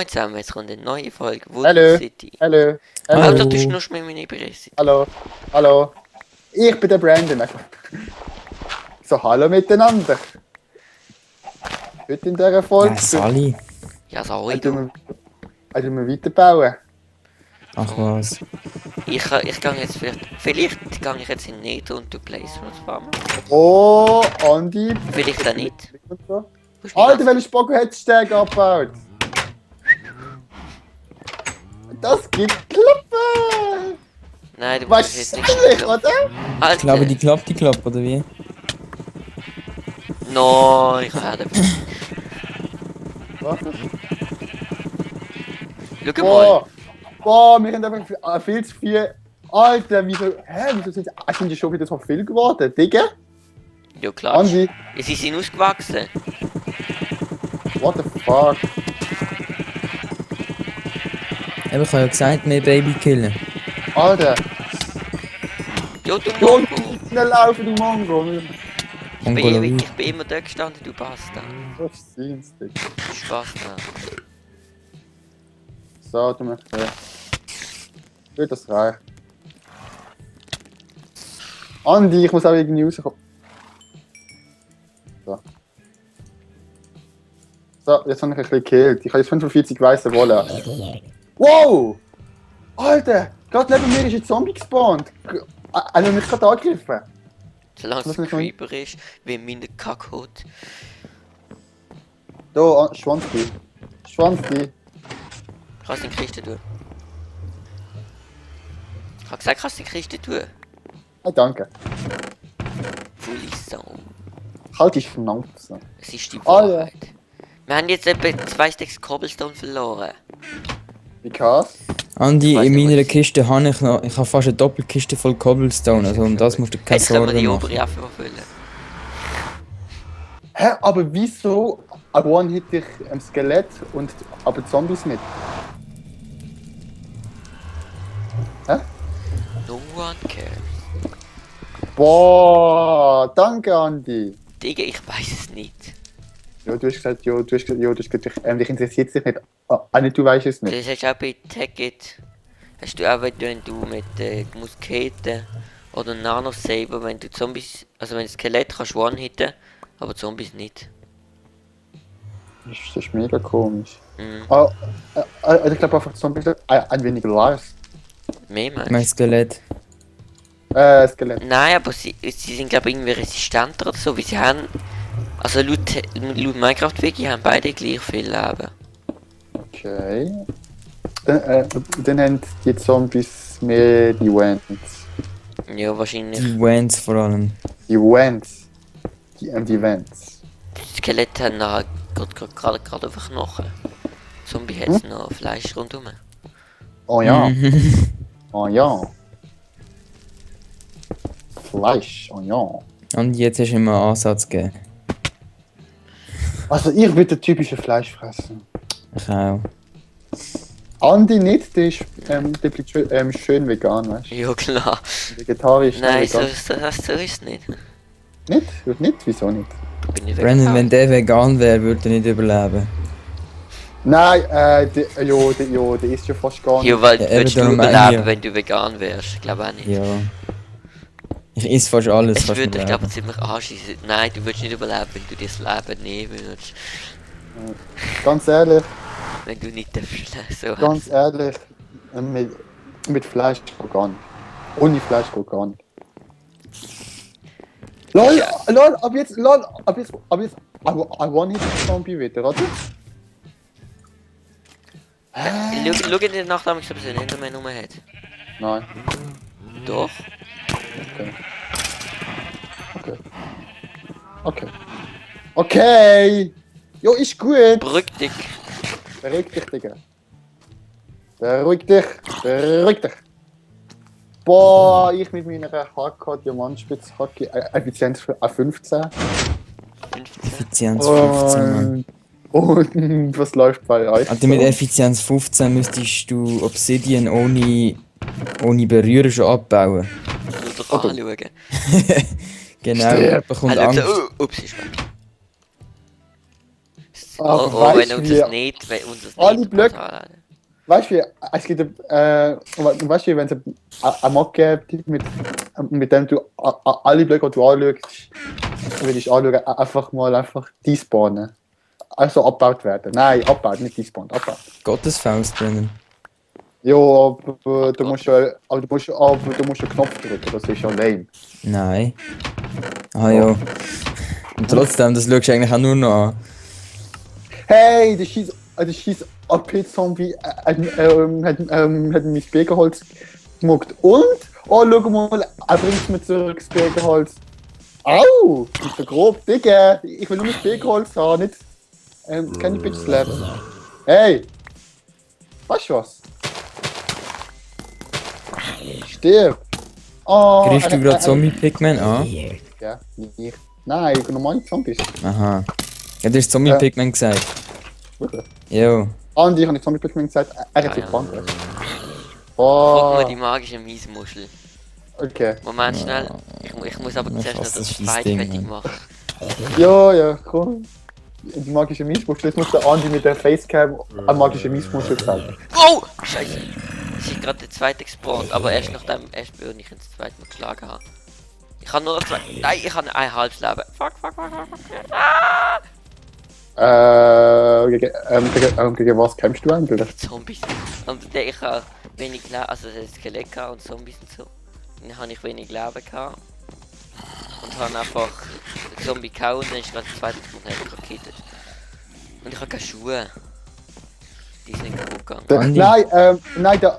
Moin zusammen, jetzt kommt eine neue Folge Hallo. Wood City. Hallo. Alter, du schnuschst mit meiner Presse. Hallo. Hallo. Ich bin der Brandon. So, hallo miteinander. Heute in dieser Folge. Ja, Sally. Ja, sorry du. Also wir weiterbauen. Ach was. Ich gehe jetzt vielleicht gehe ich jetzt in Nether und du Placements farmen. Oh, Andi. Vielleicht auch nicht. Alter, welche Spocko hat Steg abgebaut? Das gibt Klappe! Nein, du musst jetzt nicht. Wahrscheinlich, oder? Alter. Ich glaube, die klappt, oder wie? No, ich werde. Warte. Schau mal. Boah, wir haben einfach viel zu viel. Alter, wieso sind die schon wieder so viel geworden, Digga? Ja klar. Andi, Sie sind ausgewachsen. what the fuck? Eben, ich habe ja gesagt, mehr Baby killen. Alter, Ja, du jo, Mongo. schnell laufen, du Mongo. Mongoloid. Ich bin immer da gestanden, du Bastard. Das ist Dienst, Digga. Spaß, ne? So, du möchtest. Wird das reicht. Andi, ich muss auch irgendwie rauskommen. So. So, jetzt habe ich ein bisschen gekillt. Ich habe jetzt 45 weiße Wolle. Wow! Alter! Gerade neben mir ist ein Zombie gespawnt. Also mich gerade angegriffen. Solange es Was ein nicht mein- Creeper ist, wie meine Kackhut. Da, Schwanzbi. Schwanzbi. Kannst du den Kiste tun? Ich habe gesagt, kannst du den Kiste tun? Ah, danke. Fully so. Halt die Schnauze. Es ist die Alter. Wahrheit. Wir haben jetzt etwa 2 Stacks Cobblestone verloren. Because? Andi, Ich weiss in nicht, meiner was- Kiste habe ich noch, ich habe fast eine Doppelkiste voll Cobblestone, also um das musst du keine Jetzt können wir Sorgen die machen. obere Affe füllen. Hä, aber wieso one-hit ich ein Skelett und aber Zombies mit? Hä? No one cares. Boah, danke Andi. Digga, ich weiß es nicht. Ja, du hast gesagt, dich interessiert es dich nicht. Ah, nicht, du weißt es nicht. Das hast du auch bei Tagged. Hast du auch, wenn du mit Musketen oder Nano-Saber, wenn du Zombies, also wenn du Skelett kannst one-hitten, aber Zombies nicht. Das ist mega komisch. Mhm. Ich glaube einfach Zombies ein wenig live. Mehr meinst Mein Skelett. Skelett. Nein, aber sie sind glaube ich irgendwie resistenter oder so, wie sie haben. Also laut Minecraft-Wiki haben beide gleich viel Leben. Okay. Dann haben die Zombies mehr die Wens. Ja, wahrscheinlich. Die Wens vor allem. Die Wens. Die Wens. Die Skelette haben nachher gerade einfach Knochen. Zombie hat noch Fleisch rundum. Oh ja. Mhm. Oh ja. Fleisch. Oh ja. Andi, jetzt hast du ihm einen Ansatz gegeben. Also ich will der typische Fleisch fressen. Ich auch. Andi nicht, der bleibt schön vegan, weißt du? Ja klar. Vegetarisch. Nein, nicht so vegan. ist es nicht. Nicht? Wieso nicht? Bin ich Brandon, vegan. wenn der vegan wäre, würde er nicht überleben. Nein, der isst ja fast gar nicht. Ja, weil Ja, würdest du eben darum überleben, meine ich. wenn du vegan wärst? Ich glaube auch nicht. Ja. Ich esse fast alles, Es fast würde dich, nicht glaube leben. ich, ziemlich anschießen. Nein, du würdest nicht überleben, wenn du dir das Leben nehmen würdest. Ganz ehrlich, Wenn du nicht darfst. So ganz ehrlich, mit Fleisch geht gar nicht. Ohne Fleisch geht gar nicht. LOL, ab jetzt, I want hit Zombie wieder, oder? Schau in der Nacht, ob es einen Enderman rum hat. Nein, Doch. Okay. Jo, ist gut. Beruhig dich. Beruhig dich, Digga. Beruhig dich. Boah, ich mit meiner HK Diamantspitze Hacke Effizienz für A15. 15. Effizienz 15, Mann. Und was läuft bei euch? Alter, mit so? Effizienz 15 müsstest du Obsidian ohne Berühren schon abbauen. Nur doch anschauen. Genau, Stirb. bekommt Also, Angst. ups, ist weg. Aber Oh, wenn weißt du, uns wie, das nicht, wenn uns das alle nicht Blöcke- brutal- weißt du, wie, es gibt, weißt du, wenn es eine Mod gibt, mit dem du alle Blöcke, die du anschaust, würdest du anschauen, einfach despawnen. Also abgebaut werden. Nein, abgebaut, nicht despawnen, abgebaut. Gottesfaust, Brennan. Ja, aber du musst ja, aber du musst einen Knopf drücken, das ist ja lame. Nein. Ah ja. Und trotzdem, das schaust du eigentlich auch nur noch an. Hey, der scheiß AP-Zombie hat mein Spiegelholz gemuckt. Und? Oh, schau mal, er bringt mir zurück das Spiegelholz. Au! Ich bin so grob, Digga. Ich will nur mein Spiegelholz haben, nicht keine Bitch slaps. Hey! Weißt du was? Stirb! Oh, Griffst du gerade Zombie-Pigman an? Ja, nicht. Nein, normale Zombies. Aha. Ja, du hast Zombie-Pigman gesagt. Wirklich. Jo. Andi, ich habe nicht Zombie-Pigment gesagt, er hat sich ja. gebannt. Guck Oh, mal die magische Miesmuschel. okay. Moment schnell. Ich muss aber Ja, zuerst noch fast das das Schwein Scheissding, fertig Mann. machen. Ja, komm. Die magische Miesmuschel. Jetzt muss der Andi mit der Facecam eine magische Miesmuschel zeigen. Oh! Scheiße! Es ist gerade der zweite gespawnt, aber erst nachdem wenn ich ins zweite Mal geschlagen habe. Ich habe nur noch zwei. Nein, ich habe ein halbes Leben. Fuck. Ah! Gegen was kämpfst du eigentlich? Zombies. Und ich habe wenig Leben, also ein Skelett gehabt und Zombies und so. Dann habe ich wenig Leben gehabt. Und habe einfach einen Zombie gehauen und dann ist gerade der zweite und habe ich gekittet. Und ich habe keine Schuhe. Die sind kaputt gegangen. Nein, der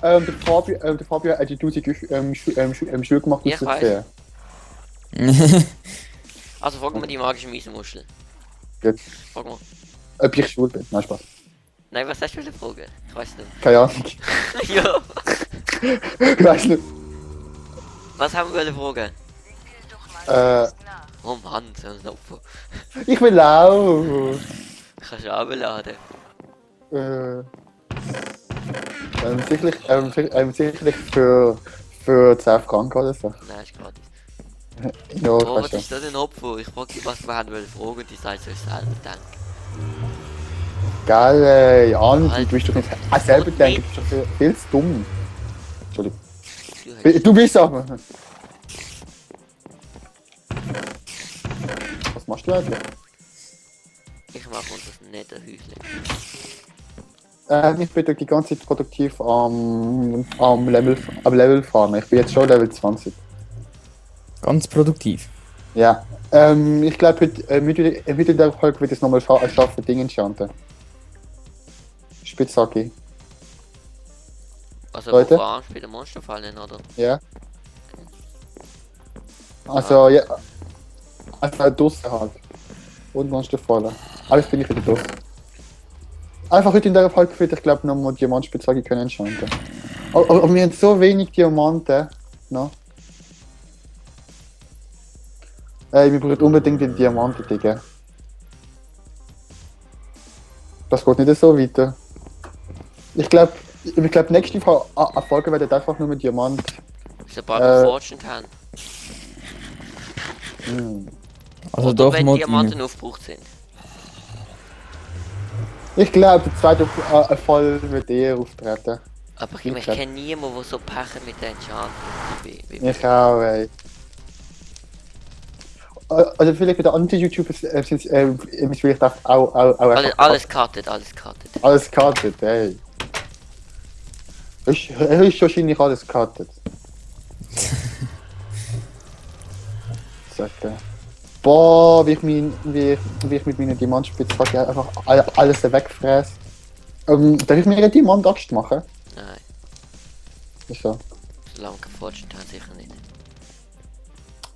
Fabio hat die 1000 Schuhe gemacht, Ja, aus ich der weiß. Tür. Also frag mal die magische Miesenmuschel. Gut. Frag mal. Ob ich schwul bin? Nein, Spaß. Nein, was hast du für eine Frage? Ich weiß nicht. Keine Ahnung. Ja. Ich weiß nicht. Was haben wir fragen? Oh Mann, so ein Opfer. Ich will auch. Ich kann schon abladen. Sicherlich für 10 Franken oder so. Nein, ist gratis. Ja, Oh, was kannst du. ist das ein Opfer? Ich frage dich, was wir haben wollen fragen, die sagt sich selber denken. Geil, ey, Andi, Alter. du bist doch nicht selber denken, du bist doch viel zu dumm. Entschuldigung. Du hast Du bist aber. Was machst du eigentlich? ich mache uns das nicht ein Häuschen. Ich bin doch die ganze Zeit produktiv am Level fahren. Ich bin jetzt schon Level 20. Ganz produktiv. Ja. Ich glaube, mit der Folge wird es nochmal schaffen, Dinge enchanten. Spitzhacke. Also, Leute? wo fahren? Bei den Monsterfallen, oder? Ja. Also, ja. Also, draussen halt. Und Monsterfallen. Alles bin ich wieder draussen. Einfach heute in der Folge wird ich glaube nochmal Diamantspitzhacke können enchanten. Aber wir haben so wenig Diamanten. No? Ey, wir brauchen unbedingt den Diamanten, Digga. Das geht nicht so weiter. Ich glaube, nächste Folge wird einfach nur mit Diamant. Sobald wir forschen kann. Also Oder doch wenn mal. Diamanten aufgebraucht sind. Ich glaube, der zweite Fall wird eher auftreten. Aber ich kenne niemanden, der so Pech mit den Enchanten wie Ich auch, ey. Also vielleicht mit den Anti-YouTubers sind es vielleicht auch alles cuttet. alles kartet, ey. Ist wahrscheinlich alles kartet. Sagte. Boah, wie ich mit meiner Diamantspitzhacke einfach alles wegfräse. Darf ich mir eine Diamant-Axt machen? Nein, Wieso? solange wir geforschen haben, sicher nicht.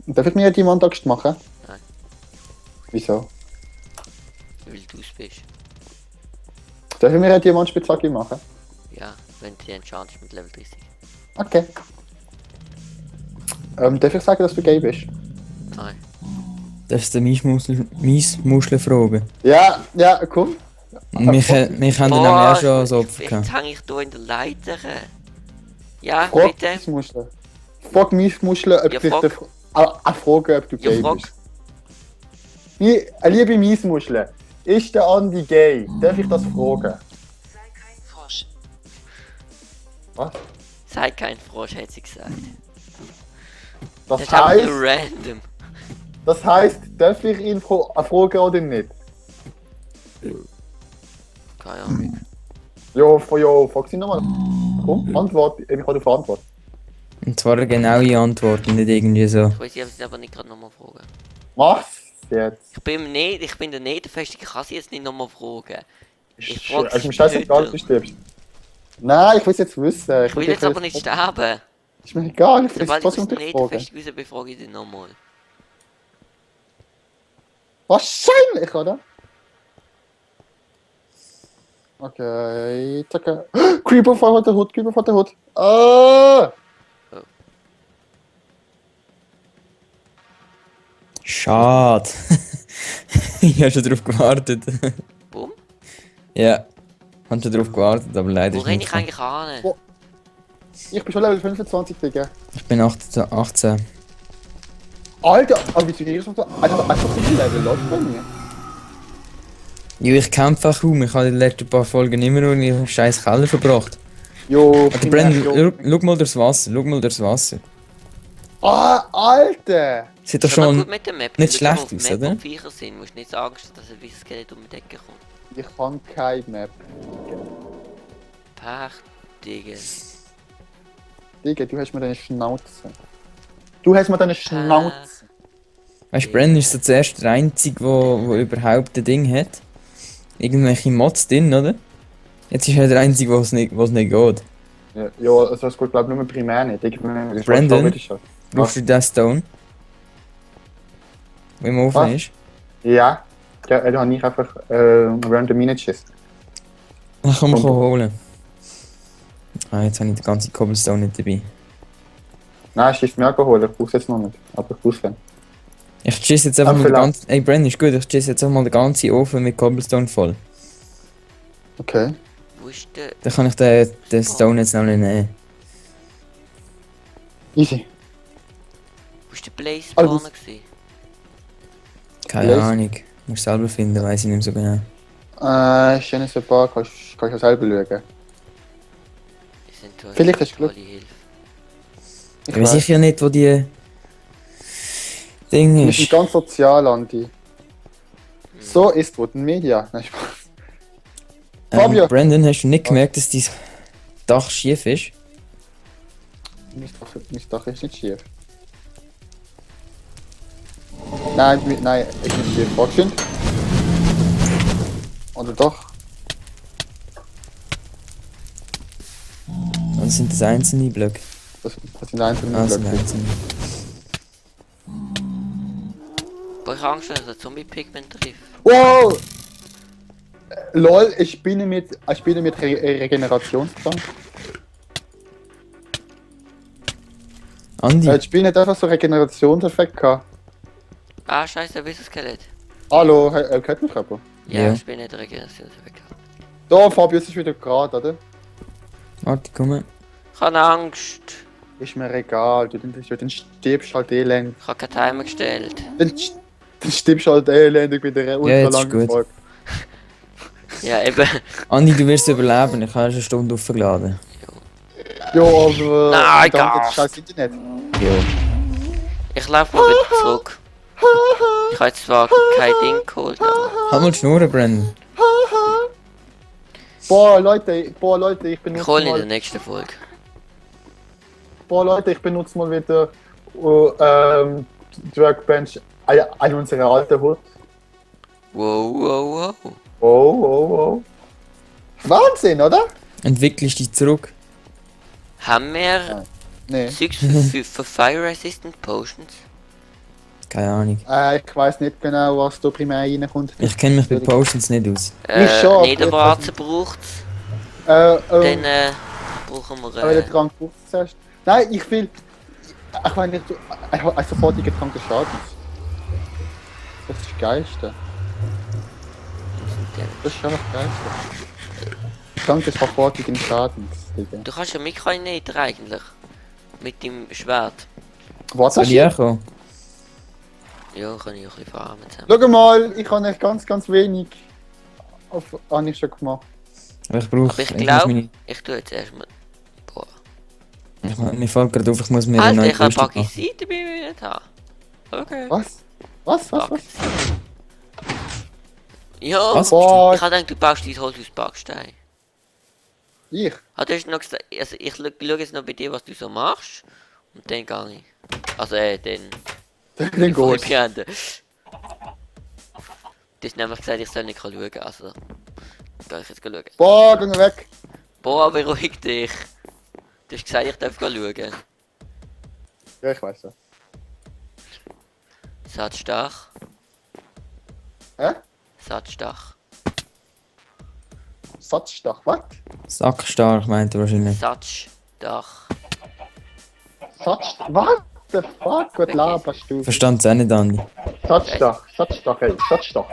Darf ich mir eine Diamant-Axt machen? Nein. Wieso? Weil du es bist. Darf ich mir eine Diamantspitzhacke machen? Ja, wenn die enchantest mit Level 30. Okay. Darf ich sagen, dass du gay bist? Nein. Darfst du den Miesmuschel fragen? Ja, komm. Wir haben den nämlich auch schon als Opfer Jetzt gehabt. hänge ich hier in der Leiter. Ja, Frag bitte. Miesmuscheln. Frag Miesmuscheln, ob Ja, dich frag. fragen, ob du Ja, gay frag. bist. Liebe Miesmuscheln, Ist der Andi gay? Darf ich das fragen? Frosch. Was? Sei kein Frosch, hätte sie gesagt. Das Das ist einfach heißt, nur random. darf ich ihn fragen oder nicht? Keine Ahnung. Jo, frag sie nochmal. Komm, Antwort. Ich habe auf Antwort. Und zwar eine genaue Antwort, nicht irgendwie so. Ich weiß jetzt aber nicht gerade nochmal fragen. Mach's jetzt. Ich bin der nicht fest, ich kann sie jetzt nicht nochmal fragen. Ich frage Also, mir scheißegal, später. du stirbst. Nein, ich will es jetzt wissen. Ich will jetzt aber nicht sterben. Ist mir egal, ich will Sobald es ich aus trotzdem der dich nicht fragen. fest wissen, befrage ich dich nochmal. Wahrscheinlich, oder? Okay, zacke. Creeper vor der Hut, Creeper vor der Hut. Ah! Schade. Ich habe schon drauf gewartet. Boom. Ja. Ich habe schon drauf gewartet, aber leider Wo ist renne nicht ich so. eigentlich an? Wo- Ich bin schon Level 25, Digga. Ich bin 18. Alter, aber wie zu dir ist das? Einfach so viel Level, läuft bei mir. Ja, ich kämpfe auch kaum. Ich habe die letzten paar Folgen immer nur in den scheiß Keller verbracht. Jo, Aber Brandon, schau mal durchs Wasser. Schau mal durchs Wasser. Ah, Alter! Sieht doch Ist aber schon gut mit der Map. nicht Wenn du schlecht auf der aus, Map oder? und Viecher sind, musst du nicht Angst, dass ein weißes Skelett um die Ecke kommt. Ich kann keine Map. Pech, Digga. Digga, du hast mir deine Schnauze. Du hast mir deine Schnauze. Weißt du, Brandon ist so zuerst der Einzige, der überhaupt ein Ding hat. Irgendwelche Mods drin, oder? Jetzt ist er der Einzige, was nicht geht. Ja, also das geht glaube ich nur primär nicht. Digga, Brandon? schon. Brauchst du den Stone? Der im Ofen Was? ist? Ja, da habe ich einfach random reingeschissen. Ach, komm, Und- holen. Ah, jetzt habe ich den ganzen Cobblestone nicht dabei. Nein, es ist mir geholt, ich brauche es jetzt noch nicht. Aber ich brauche es dann. Ich schieße jetzt einfach Ach, mal den vielleicht. ganzen... Ey, Brandon, ist gut, ich schieße jetzt einfach mal den ganzen Ofen mit Cobblestone voll. Okay. Wo ist der? Dann kann ich den Stone jetzt noch nicht nehmen. Easy. Wo ist der Blaze Also- Spawner gewesen? Keine Blaze? Ahnung. Muss selber finden, weiß ich nicht mehr so genau. Ich kenne es ein paar, kannst du ja selber schauen. Die sind toll. Vielleicht hast du Glück. Alle Hilfe. Ich weiß sicher nicht, wo die... Ding Wir sind ist. ganz sozial, Andi. So ist wo den Media. Nein, Spaß. Fabio! Brandon, hast du nicht gemerkt, dass dein Dach schief ist? Mein Dach ist nicht schief. Nein, ist nicht schief. Warte schön. Oder doch? Dann sind das einzelne Blöcke. Das sind einzelne Ah, sind Blöcke. einzelne. Boah, ich habe Angst, dass ich einen Zombie-Pigment trifft. Wow! Lol, ich bin mit Regenerationstrank. Andi, Das Spiel hat einfach so Regenerationseffekt gehabt. Ah, scheiße, ein weißes Skelett. Hallo, hört mich jemand? Ja, Ja. ich bin nicht Regenerationseffekt. Da, Fabio, es ist wieder gerade, oder? warte, komm. Ich habe Angst. Ist mir egal, dann stirbst halt elend. Ich habe keinen Timer gestellt. Dann stirbst halt elendig bei der ultra jetzt ist langen gut. Folge. Ja, eben. Andi, du wirst überleben, ich habe eine Stunde aufgeladen. Jo, aber. Nein, verdammt, Gast. scheiß Internet. Jo. Ich laufe mal wieder zurück. Ich habe jetzt zwar kein Ding geholt, aber... Halt mal die Schnurren, Brandon. Boah, Leute, ich Ich benutze hole in der mal. nächsten Folge. Boah, Leute, ich benutze mal wieder die Workbench an unserer alten Hut. Wow, wow, wow. Oh. Wahnsinn, oder? Entwickelst dich zurück. Haben wir Nee. Zeugs für Fire Resistant Potions? Keine Ahnung. Ich weiß nicht genau, was da primär reinkommt. Ich kenne mich bei Potions nicht aus. Ich schon, Niederwarzen braucht Dann Dann brauchen wir... aber der Trank braucht es zuerst. Nein, ich will. Ich meine, ein sofortiger Trank des Schadens. Das ist das Geilste. Das ist schon das Geilste. Trank des sofortigen Schadens, Digga. Du kannst ja mich nicht eigentlich. Mit dem Schwert. Was Soll hast ich du? auch kommen? Ja, kann ich auch ein bisschen farmen zusammen. Schau mal, ich habe echt ganz wenig. habe ich schon gemacht. Aber ich brauche. Aber ich glaube, ich tue jetzt erstmal. Boah. Mir fällt gerade auf, ich muss mir eine Alter, neue ich habe Rüstung machen. Pakisite bei mir nicht haben. Okay. Was? Was? Ja, Was? Boah, ich habe gedacht, du baust dein Holz aus Backstein. ich? Ah, du hast noch gesagt, also ich schaue jetzt noch bei dir, was du so machst. Und dann gehe ich. Also, dann. Den Ghost. Freunde. Du hast nämlich gesagt, ich soll nicht schauen. Also. Gehe ich jetzt schauen. Boah, geh weg. Boah, beruhig dich. Du hast gesagt, ich darf schauen. Ja, ich weiß ja. Satzstach. Hä? Satzstach. Satzstach, was? Sackstark meint er wahrscheinlich. Satzstach. Satzstach? What the fuck? Was laberst du? Verstand's auch nicht, Andi. Satzstach, ey, Satzstach.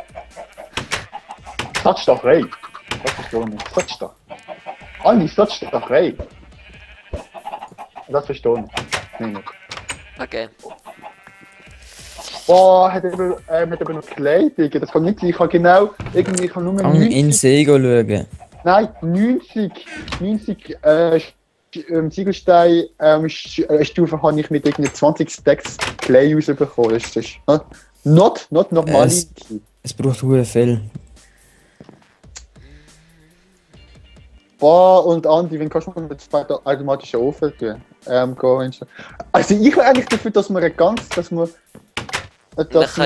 Satzstach, ey. Das verstehe ich nicht. Satzstach. Andi, Satzstach, ey. Das verstehe ich nicht. Nee, nicht. Okay. Boah, hat aber noch Kleidung. Das kann nicht sein. Ich habe genau, irgendwie, ich habe nur Gang in 90, See schauen. nein, 90 Ziegelstein Stufen habe ich mit irgendwie 20 Stacks Clay rausbekommen. Das ist not Normality. Es braucht hure viel. Boah, und Andi, wenn kannst du mal mit zwei automatischen Ofen tun? Gehen. Also ich wäre eigentlich dafür, dass wir Wir können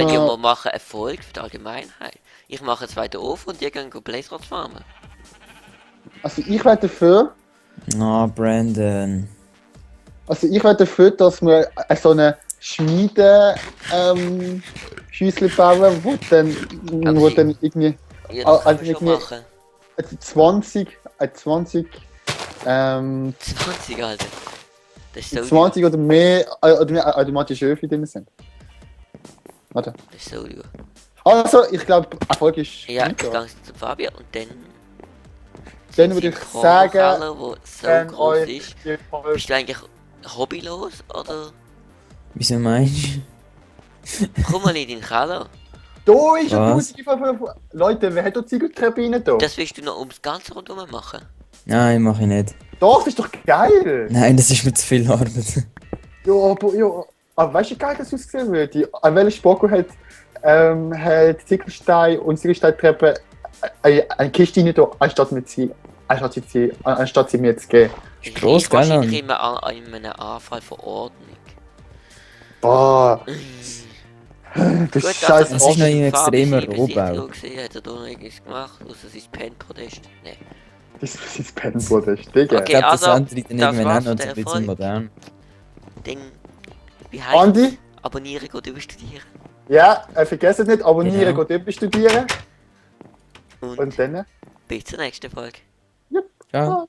ja mal machen Erfolg für die Allgemeinheit. Ich mache einen zweiten Ofen und die gehen Blaze Rods farmen. Also ich wäre dafür, Brandon. dass wir so eine Schmiede Schüssel bauen, wo dann irgendwie Ja, das können wir schon irgendwie- machen. 20 20, Alter. Das ist so 20 oder mehr automatische Öfen drin sind. Warte. teuer. Das ist so teuer. Also, ich glaube, Erfolg ist Ja, nicht ich da. gehe zu Fabian und dann... Dann würde ich sagen, Wo so groß euch ist. die Folge- Bist du eigentlich hobbylos oder... Wieso meinst du? Komm mal in deinen Keller. Da ist ein Was? guter Leute, wer hat da Ziegeltreppe da? Das willst du noch ums ganze rundum machen. Nein, mach ich nicht. Doch, das ist doch geil! Nein, das ist mir zu viel Arbeit. Aber weißt du, wie geil das aussehen würde? An welcher Spoko hat Ziegelstein und Ziegelsteintreppe eine Kiste rein da, anstatt sie mir zu geben? Ich gross, liege gell, wahrscheinlich Mann? immer an einem Anfall von Ordnung. Boah, das Gut, ist scheiß Das ist noch ein extremer Fabi Rohbau. gesehen, hat er da noch irgendwas gemacht, außer sein Pen-Podest. Nein. Das ist Pendenprotest, Digga. Ich glaube, das also, andere dann das irgendwann auch war's noch für so ein den bisschen Erfolg. modern. Dann, wie heißt Andi, abonnieren oder überstudieren. ja, vergesst nicht, abonnieren, Genau. geht studieren. Und Und dann? bis zur nächsten Folge. Ciao.